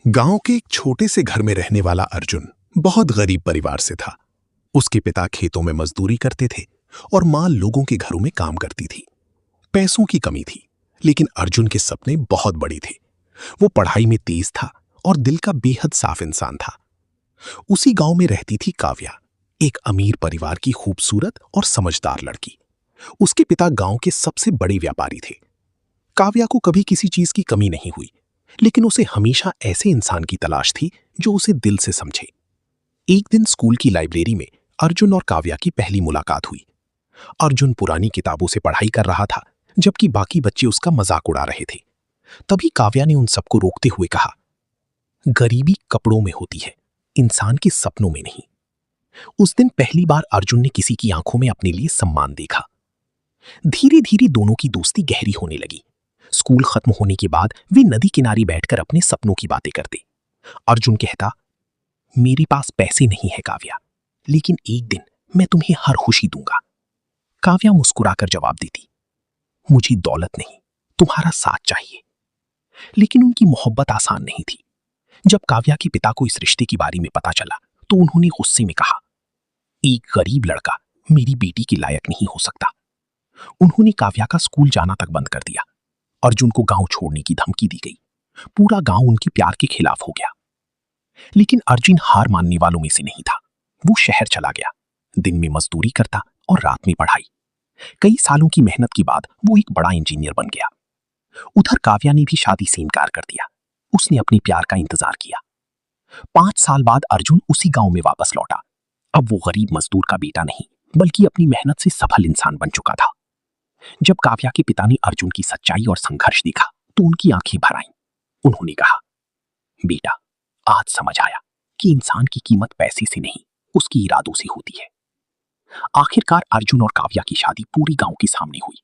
गांव के एक छोटे से घर में रहने वाला अर्जुन बहुत गरीब परिवार से था। उसके पिता खेतों में मजदूरी करते थे और मां लोगों के घरों में काम करती थी। पैसों की कमी थी, लेकिन अर्जुन के सपने बहुत बड़े थे। वो पढ़ाई में तेज था और दिल का बेहद साफ इंसान था। उसी गांव में रहती थी काव्या, एक अमीर परिवार की खूबसूरत और समझदार लड़की। उसके पिता गांव के सबसे बड़े व्यापारी थे। काव्या को कभी किसी चीज की कमी नहीं हुई, लेकिन उसे हमेशा ऐसे इंसान की तलाश थी जो उसे दिल से समझे। एक दिन स्कूल की लाइब्रेरी में अर्जुन और काव्या की पहली मुलाकात हुई। अर्जुन पुरानी किताबों से पढ़ाई कर रहा था, जबकि बाकी बच्चे उसका मजाक उड़ा रहे थे। तभी काव्या ने उन सबको रोकते हुए कहा, गरीबी कपड़ों में होती है, इंसान के सपनों में नहीं। उस दिन पहली बार अर्जुन ने किसी की आंखों में अपने लिए सम्मान देखा। धीरे धीरे दोनों की दोस्ती गहरी होने लगी। स्कूल खत्म होने के बाद वे नदी किनारे बैठकर अपने सपनों की बातें करते। अर्जुन कहता, मेरे पास पैसे नहीं है काव्या, लेकिन एक दिन मैं तुम्हें हर खुशी दूंगा। काव्या मुस्कुराकर जवाब देती, मुझे दौलत नहीं, तुम्हारा साथ चाहिए। लेकिन उनकी मोहब्बत आसान नहीं थी। जब काव्या के पिता को इस रिश्ते के बारे में पता चला तो उन्होंने गुस्से में कहा, एक गरीब लड़का मेरी बेटी के लायक नहीं हो सकता। उन्होंने काव्या का स्कूल जाना तक बंद कर दिया। अर्जुन को गांव छोड़ने की धमकी दी गई। पूरा गांव उनके प्यार के खिलाफ हो गया। लेकिन अर्जुन हार मानने वालों में से नहीं था। वो शहर चला गया, दिन में मजदूरी करता और रात में पढ़ाई। कई सालों की मेहनत के बाद वो एक बड़ा इंजीनियर बन गया। उधर काव्या ने भी शादी से इनकार कर दिया। उसने अपने प्यार का इंतजार किया। 5 साल बाद अर्जुन उसी गांव में वापस लौटा। अब वो गरीब मजदूर का बेटा नहीं, बल्कि अपनी मेहनत से सफल इंसान बन चुका था। जब काव्या के पिता ने अर्जुन की सच्चाई और संघर्ष देखा तो उनकी आंखें भर आईं। उन्होंने कहा, बेटा, आज समझ आया कि इंसान की कीमत पैसे से नहीं, उसकी इरादों से होती है। आखिरकार अर्जुन और काव्या की शादी पूरी गांव के सामने हुई।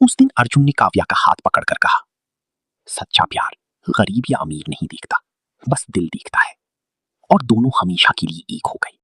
उस दिन अर्जुन ने काव्या का हाथ पकड़कर कहा, सच्चा प्यार गरीब या अमीर नहीं देखता, बस दिल देखता है। और दोनों हमेशा के लिए एक हो गए।